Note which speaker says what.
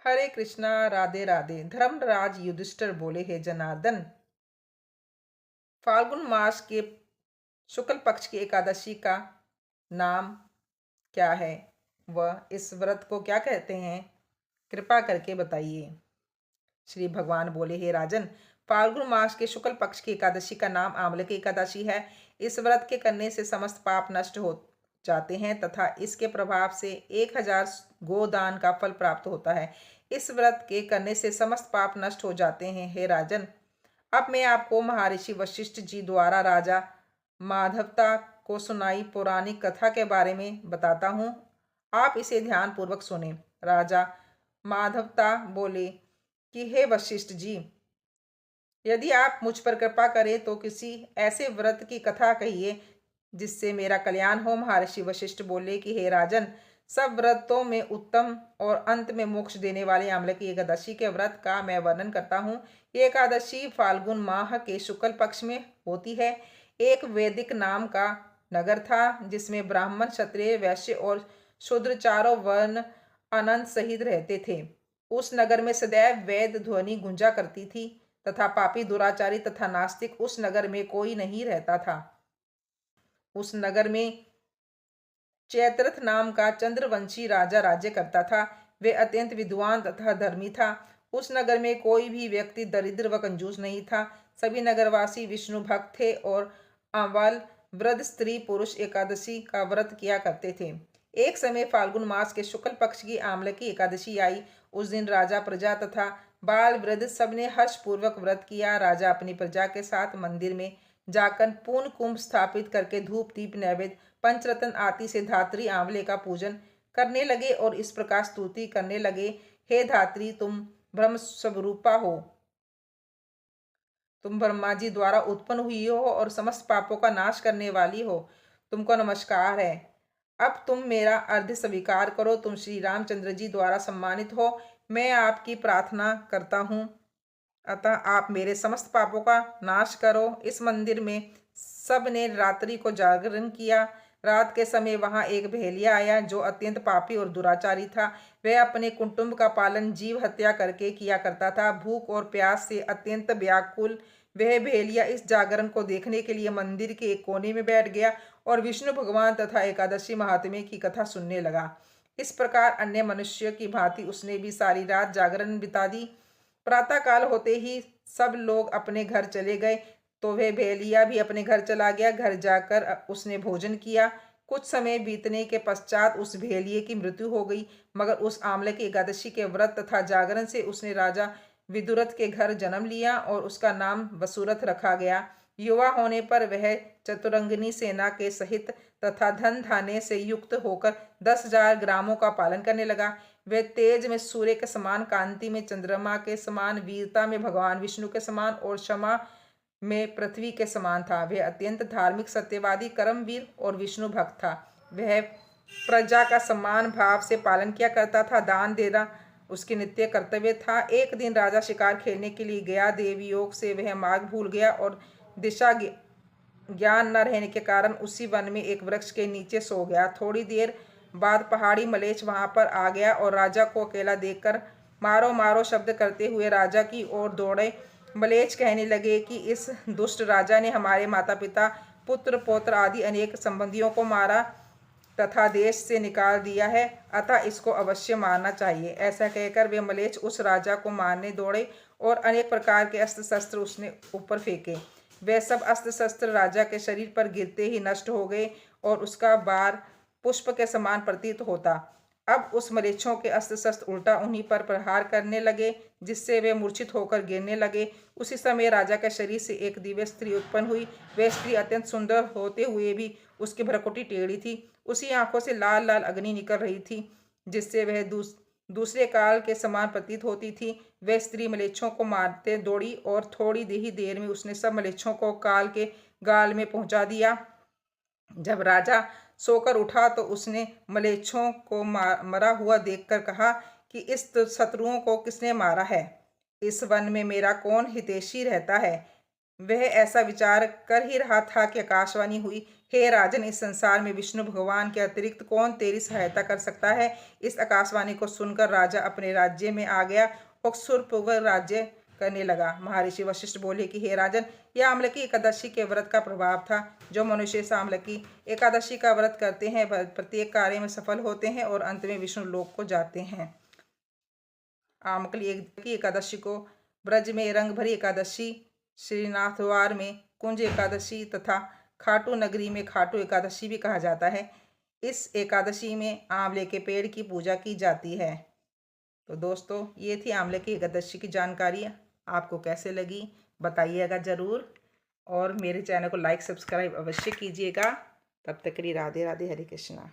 Speaker 1: हरे कृष्णा, राधे राधे। धर्मराज युधिष्ठिर बोले, हे जनार्दन, फाल्गुन मास के शुक्ल पक्ष की एकादशी का नाम क्या है? वह इस व्रत को क्या कहते हैं? कृपा करके बताइए। श्री भगवान बोले, हे राजन, फाल्गुन मास के शुक्ल पक्ष की एकादशी का नाम आंवले की एकादशी है। इस व्रत के करने से समस्त पाप नष्ट हो जाते हैं तथा इसके प्रभाव से 1000 गोदान का फल प्राप्त होता है। इस व्रत के करने से समस्त पाप नष्ट हो जाते हैं। हे राजन, अब मैं आपको महर्षि वशिष्ठ जी द्वारा राजा माधवता को सुनाई पौराणिक कथा के बारे में बताता हूँ। आप इसे ध्यान पूर्वक सुने। राजा माधवता बोले कि हे वशिष्ठ जी, यदि आप मुझ पर कृपा करें तो किसी ऐसे व्रत की कथा कहिए जिससे मेरा कल्याण हो। महर्षि वशिष्ठ बोले कि हे राजन, सब व्रतों में उत्तम और अंत में मोक्ष देने वाले आंवले की एकादशी के व्रत का मैं वर्णन करता हूँ। ये एकादशी फाल्गुन माह के शुक्ल पक्ष में होती है। एक वैदिक नाम का नगर था जिसमें ब्राह्मण, क्षत्रिय, वैश्य और शूद्र चारों वर्ण अनंत सहित रहते थे। उस नगर में सदैव वेद ध्वनि गूंजा करती थी तथा पापी, दुराचारी तथा नास्तिक उस नगर में कोई नहीं रहता था। उस नगर में चैत्रथ नाम का चंद्रवंशी राजा राज्य करता था। वे अत्यंत विद्वान तथा धर्मी था। उस नगर में कोई भी व्यक्ति दरिद्र व कंजूस नहीं था। सभी नगरवासी विष्णु भक्त थे और अव्वल वृद्ध, स्त्री, पुरुष एकादशी का व्रत किया करते थे। एक समय फाल्गुन मास के शुक्ल पक्ष की आंवले की एकादशी आई। उस दिन राजा, प्रजा तथा बाल वृद्ध सबने हर्षपूर्वक व्रत किया। राजा अपनी प्रजा के साथ मंदिर में जाकर पूर्ण कुंभ स्थापित करके धूप, दीप, नैवेद्य, पंचरत्न आदि से धात्री आंवले का पूजन करने लगे और इस प्रकार स्तुति करने लगे, हे धात्री, तुम ब्रह्म स्वरूपा हो। तुम ब्रह्मा जी द्वारा उत्पन्न हुई हो और समस्त पापों का नाश करने वाली हो। तुमको नमस्कार है। अब तुम मेरा अर्घ्य स्वीकार करो। तुम श्री रामचंद्र जी द्वारा सम्मानित हो। मैं आपकी प्रार्थना करता हूँ, अतः आप मेरे समस्त पापों का नाश करो। इस मंदिर में सब ने रात्रि को जागरण किया। रात के समय वहां एक भेलिया आया जो अत्यंत पापी और दुराचारी था। वह अपने कुटुंब का पालन जीव हत्या करके किया करता था। भूख और प्यास से अत्यंत व्याकुल वह भेलिया इस जागरण को देखने के लिए मंदिर के एक कोने में बैठ गया और विष्णु भगवान तथा एकादशी महात्म्य की कथा सुनने लगा। इस प्रकार अन्य मनुष्य की भांति उसने भी सारी रात जागरण बिता दी। प्रातःकाल होते ही सब लोग अपने घर चले गए तो वह भेलिया भी अपने घर चला गया। घर जाकर उसने भोजन किया। कुछ समय बीतने के पश्चात उस भेलिए की मृत्यु हो गई, मगर उस आंवले की एकादशी के व्रत तथा जागरण से उसने राजा विदुरथ के घर जन्म लिया और उसका नाम वसुरथ रखा गया। युवा होने पर वह चतुरंगिनी सेना के सहित तथा धन धान्य से युक्त होकर 10,000 ग्रामों का पालन करने लगा। वह तेज में सूर्य के समान, कांति में चंद्रमा के समान, वीरता में भगवान विष्णु के समान और क्षमा में पृथ्वी के समान था। वह अत्यंत धार्मिक, सत्यवादी, कर्मवीर और विष्णु भक्त था। वह प्रजा का सम्मान भाव से पालन किया करता था। दान देना उसके नित्य कर्तव्य था। एक दिन राजा शिकार खेलने के लिए गया। देवी योग से वह मार्ग भूल गया और दिशा ज्ञान न रहने के कारण उसी वन में एक वृक्ष के नीचे सो गया। थोड़ी देर बाद पहाड़ी मलेच्छ वहां पर आ गया और राजा को अकेला देखकर मारो मारो शब्द करते हुए राजा की ओर दौड़े। मलेच्छ कहने लगे कि इस दुष्ट राजा ने हमारे माता पिता, पुत्र, पौत्र आदि अनेक संबंधियों को मारा तथा देश से निकाल दिया है, अतः इसको अवश्य मारना चाहिए। ऐसा कहकर वे मलेच्छ उस राजा को मारने दौड़े और अनेक प्रकार के अस्त्र शस्त्र उसने ऊपर फेंके। वे सब अस्त्र शस्त्र राजा के शरीर पर गिरते ही नष्ट हो गए और उसका बार पुष्प के समान प्रतीत होता। अब उस मलेच्छों के अस्त्र शस्त्र उल्टा उन्हीं पर प्रहार करने लगे, जिससे वे मूर्छित होकर गिरने लगे। उसी समय राजा के शरीर से एक दिव्य स्त्री उत्पन्न हुई। वह स्त्री अत्यंत सुंदर होते हुए भी उसकी भ्रुकुटी टेढ़ी थी। उसी आंखों से लाल लाल अग्नि निकल रही थी, जिससे वह दूसरे काल के समान प्रतीत होती थी। वह स्त्री मलेच्छों को मारते दौड़ी और थोड़ी ही देर में उसने सब मलेच्छों को काल के गाल में पहुंचा दिया। जब राजा सोकर उठा तो उसने मलेच्छों को मरा हुआ देखकर कहा कि इस शत्रुओं को किसने मारा है? इस वन में मेरा कौन हितैषी रहता है? वह ऐसा विचार कर ही रहा था कि आकाशवाणी हुई। हे राजन, इस संसार में विष्णु भगवान के अतिरिक्त कौन तेरी सहायता कर सकता है? इस आकाशवाणी को सुनकर राजा अपने राज्य में आ गया और सुरपूर्वक राज्य करने लगा। महर्षि वशिष्ठ बोले कि हे राजन, यह आम्लकी एकादशी के व्रत का प्रभाव था। जो मनुष्य इस आम्लकी एकादशी का व्रत करते हैं वह प्रत्येक कार्य में सफल होते हैं और अंत में विष्णु लोक को जाते हैं। आम्लकी एकादशी को ब्रज में रंग भरी एकादशी, श्रीनाथद्वार में कुंज एकादशी तथा खाटू नगरी में खाटू एकादशी भी कहा जाता है। इस एकादशी में आंवले के पेड़ की पूजा की जाती है। तो दोस्तों, ये थी आंवले की एकादशी की जानकारी। आपको कैसे लगी बताइएगा ज़रूर, और मेरे चैनल को लाइक सब्सक्राइब अवश्य कीजिएगा। तब तक के लिए राधे राधे, हरे कृष्णा।